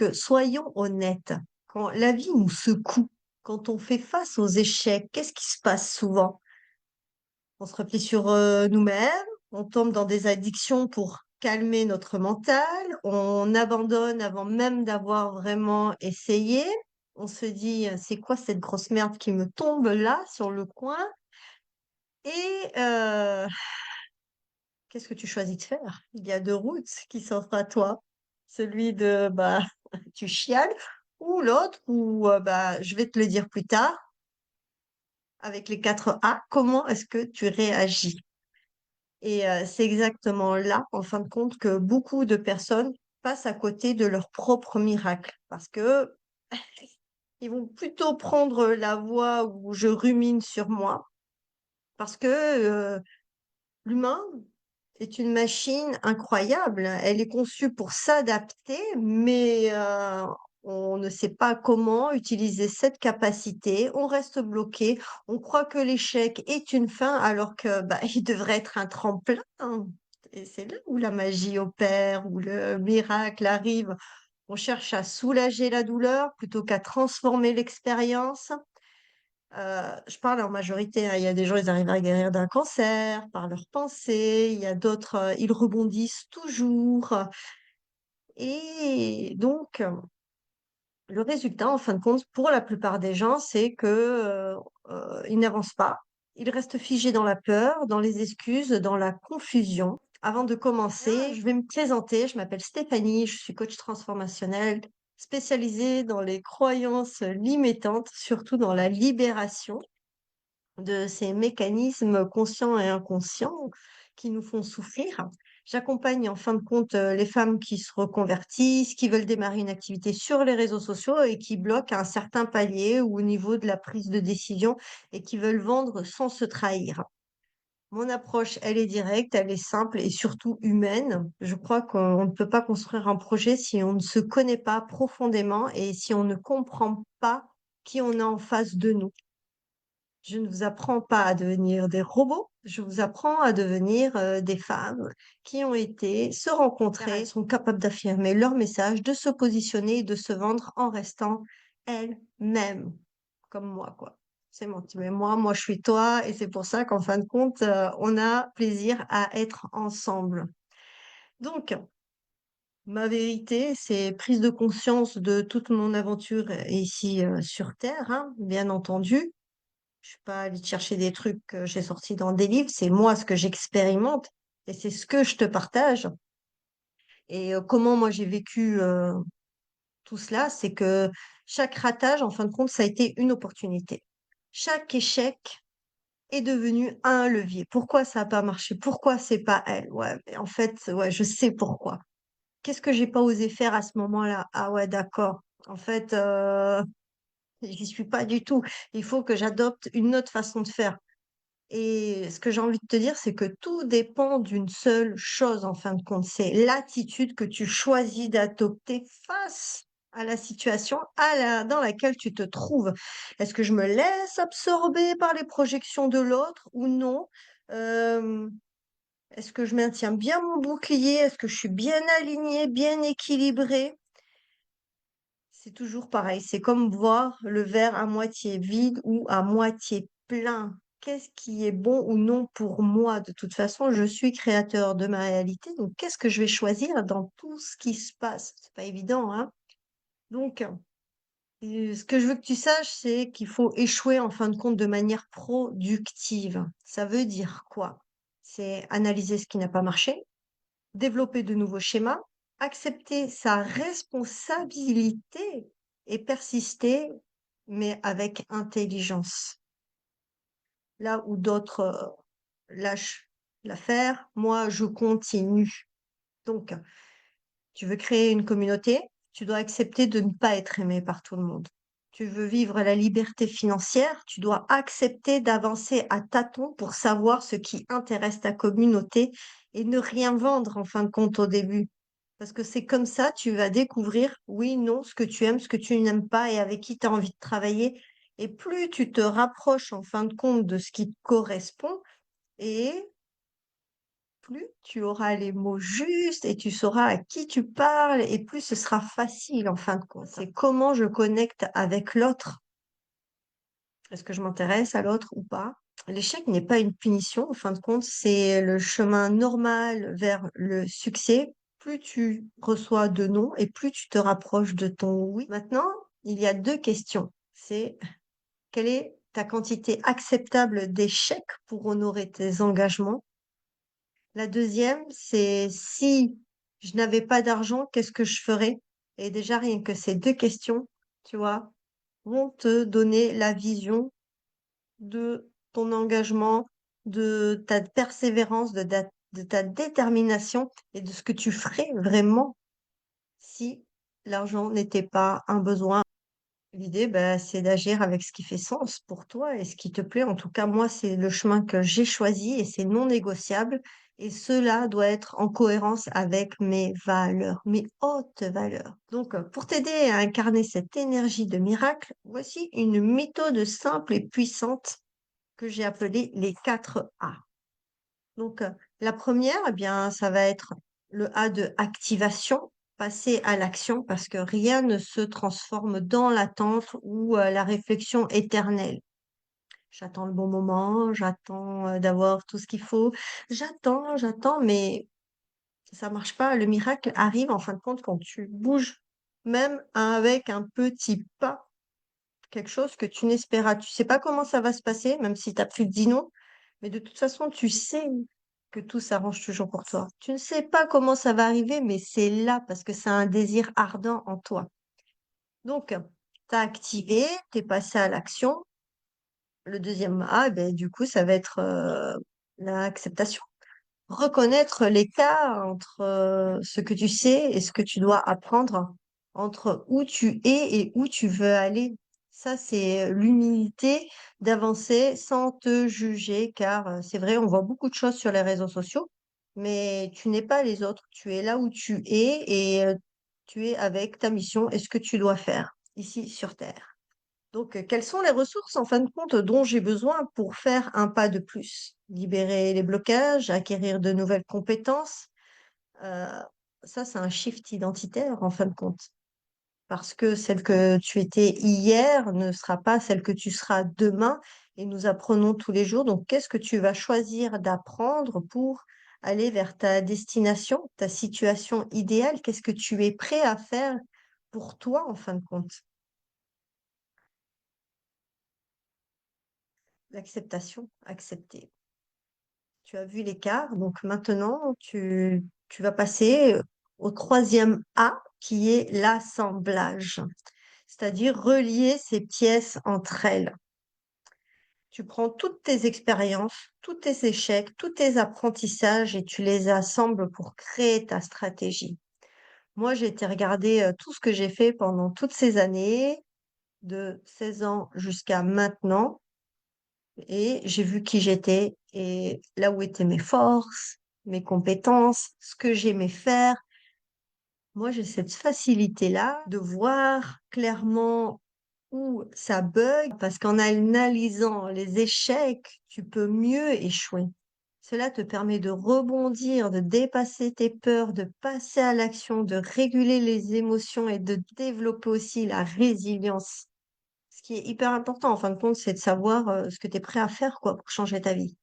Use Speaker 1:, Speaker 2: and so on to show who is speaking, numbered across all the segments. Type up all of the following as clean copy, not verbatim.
Speaker 1: que, soyons honnêtes, quand la vie nous secoue, quand on fait face aux échecs, qu'est-ce qui se passe souvent? On se replie sur, nous-mêmes, on tombe dans des addictions pour calmer notre mental, on abandonne avant même d'avoir vraiment essayé. On se dit: «C'est quoi cette grosse merde qui me tombe là, sur le coin?» et qu'est-ce que tu choisis de faire? Il y a 2 routes qui s'offrent à toi. Celui de, bah, tu chiales ou l'autre où, bah, je vais te le dire plus tard avec les 4 A, comment est-ce que tu réagis? Et c'est exactement là, en fin de compte, que beaucoup de personnes passent à côté de leur propre miracle. Parce que ils vont plutôt prendre la voie où je rumine sur moi, parce que, l'humain est une machine incroyable. Elle est conçue pour s'adapter, mais on ne sait pas comment utiliser cette capacité. On reste bloqué. On croit que l'échec est une fin alors que, bah, il devrait être un tremplin, hein. Et c'est là où la magie opère, où le miracle arrive. On cherche à soulager la douleur plutôt qu'à transformer l'expérience. Je parle en majorité, hein. Il y a des gens, ils arrivent à guérir d'un cancer par leurs pensées. Il y a d'autres, ils rebondissent toujours, et donc le résultat, en fin de compte, pour la plupart des gens, c'est que, ils n'avancent pas. Ils restent figés dans la peur, dans les excuses, dans la confusion. Avant de commencer, je vais me présenter. Je m'appelle Stéphanie, je suis coach transformationnel spécialisée dans les croyances limitantes, surtout dans la libération de ces mécanismes conscients et inconscients qui nous font souffrir. J'accompagne en fin de compte les femmes qui se reconvertissent, qui veulent démarrer une activité sur les réseaux sociaux et qui bloquent à un certain palier ou au niveau de la prise de décision et qui veulent vendre sans se trahir. Mon approche, elle est directe, elle est simple et surtout humaine. Je crois qu'on ne peut pas construire un projet si on ne se connaît pas profondément et si on ne comprend pas qui on a en face de nous. Je ne vous apprends pas à devenir des robots, je vous apprends à devenir, des femmes qui ont été se rencontrer, sont capables d'affirmer leur message, de se positionner et de se vendre en restant elles-mêmes, comme moi, quoi. C'est mon petit mais moi je suis toi et c'est pour ça qu'en fin de compte, on a plaisir à être ensemble. Donc ma vérité, c'est prise de conscience de toute mon aventure, ici, sur terre, hein, bien entendu. Je suis pas allée te chercher des trucs que j'ai sortis dans des livres, c'est moi ce que j'expérimente et c'est ce que je te partage. Et comment moi j'ai vécu, tout cela, c'est que chaque ratage, en fin de compte, ça a été une opportunité. Chaque échec est devenu un levier. Pourquoi ça a pas marché? Pourquoi c'est pas elle? Ouais, mais en fait, ouais, je sais pourquoi. Qu'est-ce que j'ai pas osé faire à ce moment-là? Ah ouais, d'accord. En fait, j'y suis pas du tout. Il faut que j'adopte une autre façon de faire. Et ce que j'ai envie de te dire, c'est que tout dépend d'une seule chose en fin de compte, c'est l'attitude que tu choisis d'adopter face à la situation dans laquelle tu te trouves. Est-ce que je me laisse absorber par les projections de l'autre ou non? Euh, Est-ce que je maintiens bien mon bouclier? Est-ce que je suis bien alignée, bien équilibrée? C'est toujours pareil, c'est comme voir le verre à moitié vide ou à moitié plein. Qu'est-ce qui est bon ou non pour moi? De toute façon, je suis créateur de ma réalité, donc qu'est-ce que je vais choisir dans tout ce qui se passe? C'est pas évident, hein? Donc, ce que je veux que tu saches, c'est qu'il faut échouer en fin de compte de manière productive. Ça veut dire quoi? C'est analyser ce qui n'a pas marché, développer de nouveaux schémas, accepter sa responsabilité et persister, mais avec intelligence. Là où d'autres, lâchent l'affaire, moi je continue. Donc, tu veux créer une communauté, tu dois accepter de ne pas être aimé par tout le monde. Tu veux vivre la liberté financière, tu dois accepter d'avancer à tâtons pour savoir ce qui intéresse ta communauté et ne rien vendre en fin de compte au début. Parce que c'est comme ça, tu vas découvrir, oui, non, ce que tu aimes, ce que tu n'aimes pas et avec qui tu as envie de travailler. Et plus tu te rapproches en fin de compte de ce qui te correspond, et plus tu auras les mots justes et tu sauras à qui tu parles et plus ce sera facile en fin de compte. C'est comment je connecte avec l'autre. Est-ce que je m'intéresse à l'autre ou pas? L'échec n'est pas une punition, en fin de compte, c'est le chemin normal vers le succès. Plus tu reçois de non et plus tu te rapproches de ton oui. Maintenant, il y a deux questions. C'est quelle est ta quantité acceptable d'échecs pour honorer tes engagements? La deuxième, c'est si je n'avais pas d'argent, qu'est-ce que je ferais? Et déjà, rien que ces deux questions, tu vois, vont te donner la vision de ton engagement, de ta persévérance, de ta détermination et de ce que tu ferais vraiment si l'argent n'était pas un besoin. L'idée, bah, c'est d'agir avec ce qui fait sens pour toi et ce qui te plaît. En tout cas, moi, c'est le chemin que j'ai choisi et c'est non négociable. Et cela doit être en cohérence avec mes valeurs, mes hautes valeurs. Donc, pour t'aider à incarner cette énergie de miracle, voici une méthode simple et puissante que j'ai appelée les 4 A. Donc, la première, eh bien, ça va être le A de activation, passer à l'action parce que rien ne se transforme dans l'attente ou la réflexion éternelle. J'attends le bon moment, j'attends d'avoir tout ce qu'il faut, j'attends, mais ça marche pas. Le miracle arrive en fin de compte quand tu bouges, même avec un petit pas, quelque chose que tu n'espéras. Tu sais pas comment ça va se passer, même si tu as plus dit non, mais de toute façon, tu sais que tout s'arrange toujours pour toi. Tu ne sais pas comment ça va arriver, mais c'est là parce que c'est un désir ardent en toi. Donc, tu as activé, tu es passé à l'action. Le deuxième A, ben, du coup, ça va être l'acceptation. Reconnaître l'écart entre ce que tu sais et ce que tu dois apprendre, entre où tu es et où tu veux aller. Ça, c'est l'humilité d'avancer sans te juger, car c'est vrai, on voit beaucoup de choses sur les réseaux sociaux, mais tu n'es pas les autres. Tu es là où tu es et tu es avec ta mission et ce que tu dois faire ici sur Terre. Donc, quelles sont les ressources, en fin de compte, dont j'ai besoin pour faire un pas de plus? Libérer les blocages, acquérir de nouvelles compétences. euh, Ça, c'est un shift identitaire, en fin de compte. Parce que celle que tu étais hier ne sera pas celle que tu seras demain. Et nous apprenons tous les jours. Donc, qu'est-ce que tu vas choisir d'apprendre pour aller vers ta destination, ta situation idéale? Qu'est-ce que tu es prêt à faire pour toi, en fin de compte? L'acceptation, accepter. Tu as vu l'écart, donc maintenant tu vas passer au troisième A qui est l'assemblage, c'est-à-dire relier ces pièces entre elles. Tu prends toutes tes expériences, tous tes échecs, tous tes apprentissages et tu les assembles pour créer ta stratégie. Moi, j'ai été regarder tout ce que j'ai fait pendant toutes ces années, de 16 ans jusqu'à maintenant, et j'ai vu qui j'étais et là où étaient mes forces, mes compétences, ce que j'aimais faire. Moi, j'ai cette facilité-là de voir clairement où ça bug parce qu'en analysant les échecs, tu peux mieux échouer. Cela te permet de rebondir, de dépasser tes peurs, de passer à l'action, de réguler les émotions et de développer aussi la résilience. Ce qui est hyper important, en fin de compte, c'est de savoir ce que tu es prêt à faire quoi, pour changer ta vie.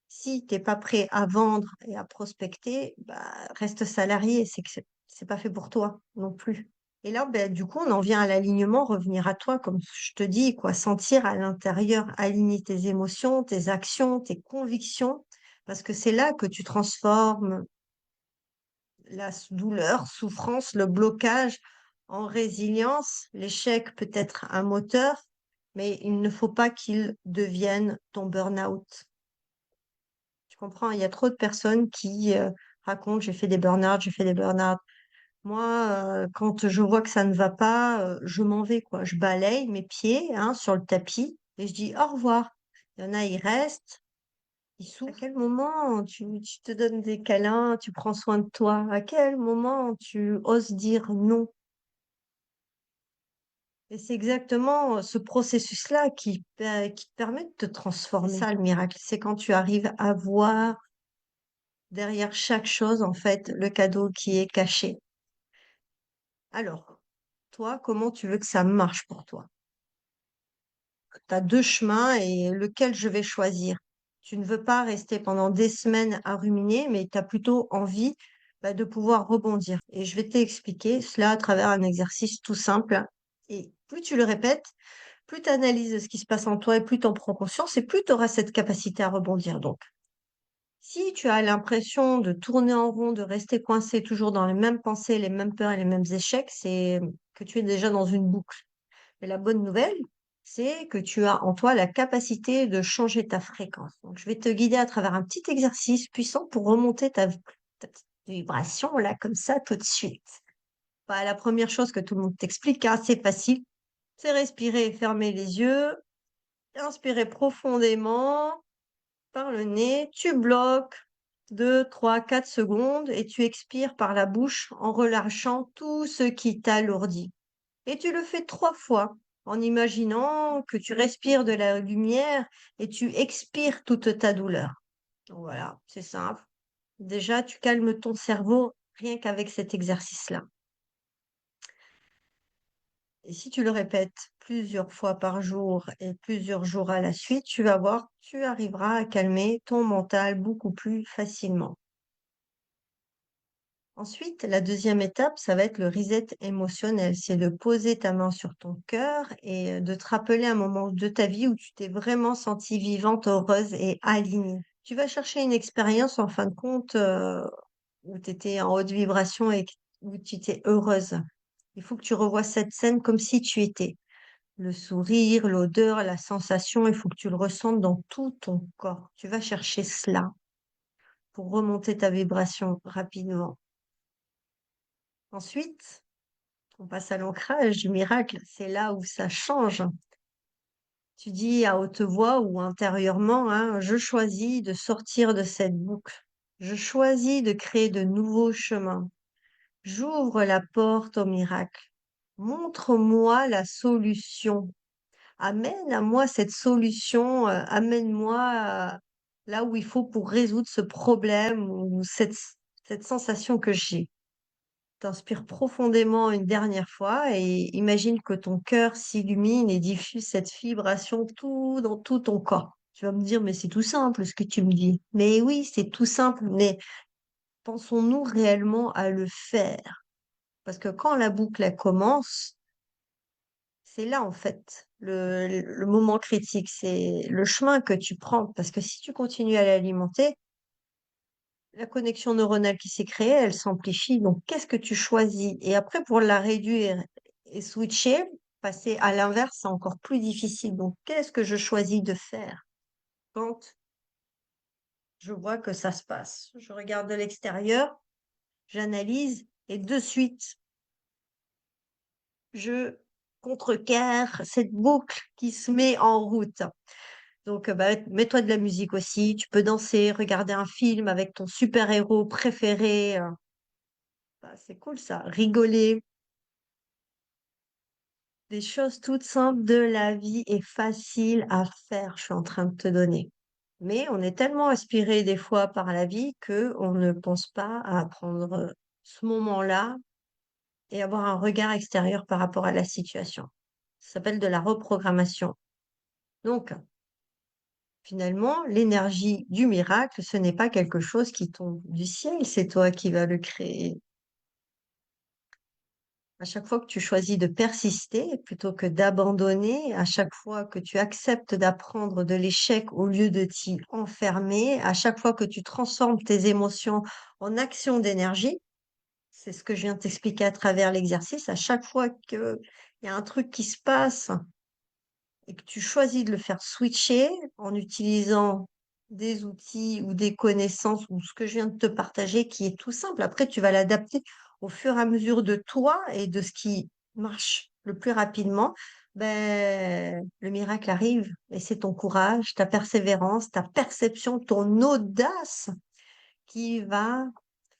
Speaker 1: Si tu n'es pas prêt à vendre et à prospecter, bah, reste salarié, c'est que c'est pas fait pour toi non plus. Et là, ben, du coup, on en vient à l'alignement, revenir à toi, comme je te dis, quoi, sentir à l'intérieur, aligner tes émotions, tes actions, tes convictions, parce que c'est là que tu transformes la douleur, souffrance, le blocage en résilience. L'échec peut être un moteur, mais il ne faut pas qu'il devienne ton burn-out. Tu comprends? Il y a trop de personnes qui racontent, j'ai fait des burn-out, j'ai fait des burn-out. Moi, quand je vois que ça ne va pas, je m'en vais, quoi. Je balaye mes pieds hein, sur le tapis et je dis au revoir. Il y en a, ils restent, ils souffrent. À quel moment tu te donnes des câlins, tu prends soin de toi? À quel moment tu oses dire non? Et c'est exactement ce processus-là qui te permet de te transformer. C'est ça le miracle, c'est quand tu arrives à voir derrière chaque chose, en fait, le cadeau qui est caché. Alors, toi, comment tu veux que ça marche pour toi? Tu as 2 chemins et lequel je vais choisir? Tu ne veux pas rester pendant des semaines à ruminer, mais tu as plutôt envie, bah, de pouvoir rebondir et je vais t'expliquer cela à travers un exercice tout simple et plus tu le répètes, plus tu analyses ce qui se passe en toi et plus tu en prends conscience et plus tu auras cette capacité à rebondir donc. Si tu as l'impression de tourner en rond, de rester coincé toujours dans les mêmes pensées, les mêmes peurs et les mêmes échecs, c'est que tu es déjà dans une boucle. Et la bonne nouvelle, c'est que tu as en toi la capacité de changer ta fréquence. Donc, je vais te guider à travers un petit exercice puissant pour remonter ta petite vibration là, comme ça, tout de suite. Bah, la première chose que tout le monde t'explique, hein, c'est facile, c'est respirer et fermer les yeux, inspirer profondément par le nez, tu bloques 2, 3, 4 secondes et tu expires par la bouche en relâchant tout ce qui t'alourdit. Et tu le fais 3 fois en imaginant que tu respires de la lumière et tu expires toute ta douleur. Voilà, c'est simple. Déjà, tu calmes ton cerveau rien qu'avec cet exercice-là. Et si tu le répètes plusieurs fois par jour et plusieurs jours à la suite, tu vas voir, tu arriveras à calmer ton mental beaucoup plus facilement. Ensuite, la deuxième étape, ça va être le reset émotionnel. C'est de poser ta main sur ton cœur et de te rappeler un moment de ta vie où tu t'es vraiment sentie vivante, heureuse et alignée. Tu vas chercher une expérience, en fin de compte, où tu étais en haute vibration et où tu étais heureuse. Il faut que tu revoies cette scène comme si tu étais. Le sourire, l'odeur, la sensation, il faut que tu le ressentes dans tout ton corps. Tu vas chercher cela pour remonter ta vibration rapidement. Ensuite, on passe à l'ancrage du miracle, c'est là où ça change. Tu dis à haute voix ou intérieurement, hein, je choisis de sortir de cette boucle. Je choisis de créer de nouveaux chemins. J'ouvre la porte au miracle. Montre-moi la solution. Amène à moi cette solution, amène-moi là où il faut pour résoudre ce problème ou cette sensation que j'ai. T'inspires profondément une dernière fois et imagine que ton cœur s'illumine et diffuse cette vibration tout dans tout ton corps. Tu vas me dire, mais c'est tout simple ce que tu me dis. Mais oui, c'est tout simple, mais pensons-nous réellement à le faire? Parce que quand la boucle elle commence, c'est là en fait le moment critique, c'est le chemin que tu prends. Parce que si tu continues à l'alimenter, la connexion neuronale qui s'est créée, elle s'amplifie. Donc, qu'est-ce que tu choisis? Et après, pour la réduire et switcher, passer à l'inverse, c'est encore plus difficile. Donc, qu'est-ce que je choisis de faire quand je vois que ça se passe? Je regarde de l'extérieur, j'analyse et de suite, je contrecarre cette boucle qui se met en route. Donc, bah, mets-toi de la musique aussi. Tu peux danser, regarder un film avec ton super-héros préféré. Bah, c'est cool ça. Rigoler. Des choses toutes simples de la vie et faciles à faire, je suis en train de te donner. Mais on est tellement aspiré des fois par la vie que on ne pense pas à prendre ce moment-là et avoir un regard extérieur par rapport à la situation. Ça s'appelle de la reprogrammation. Donc, finalement, l'énergie du miracle, ce n'est pas quelque chose qui tombe du ciel, c'est toi qui vas le créer. À chaque fois que tu choisis de persister plutôt que d'abandonner, à chaque fois que tu acceptes d'apprendre de l'échec au lieu de t'y enfermer, à chaque fois que tu transformes tes émotions en action d'énergie, c'est ce que je viens de t'expliquer à travers l'exercice, à chaque fois qu'il y a un truc qui se passe et que tu choisis de le faire switcher en utilisant des outils ou des connaissances ou ce que je viens de te partager qui est tout simple. Après, tu vas l'adapter au fur et à mesure de toi et de ce qui marche le plus rapidement. Ben, le miracle arrive et c'est ton courage, ta persévérance, ta perception, ton audace qui va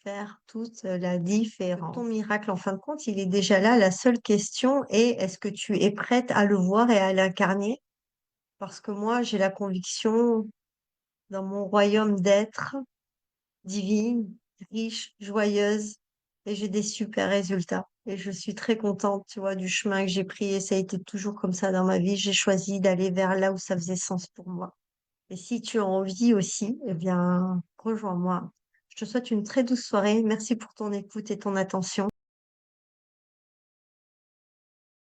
Speaker 1: faire toute la différence. Ton miracle, en fin de compte, il est déjà là. La seule question est, est-ce que tu es prête à le voir et à l'incarner? Parce que moi, j'ai la conviction, dans mon royaume d'être, divine, riche, joyeuse, et j'ai des super résultats. Et je suis très contente, tu vois, du chemin que j'ai pris, et ça a été toujours comme ça dans ma vie. J'ai choisi d'aller vers là où ça faisait sens pour moi. Et si tu as envie aussi, eh bien, rejoins-moi. Je te souhaite une très douce soirée. Merci pour ton écoute et ton attention.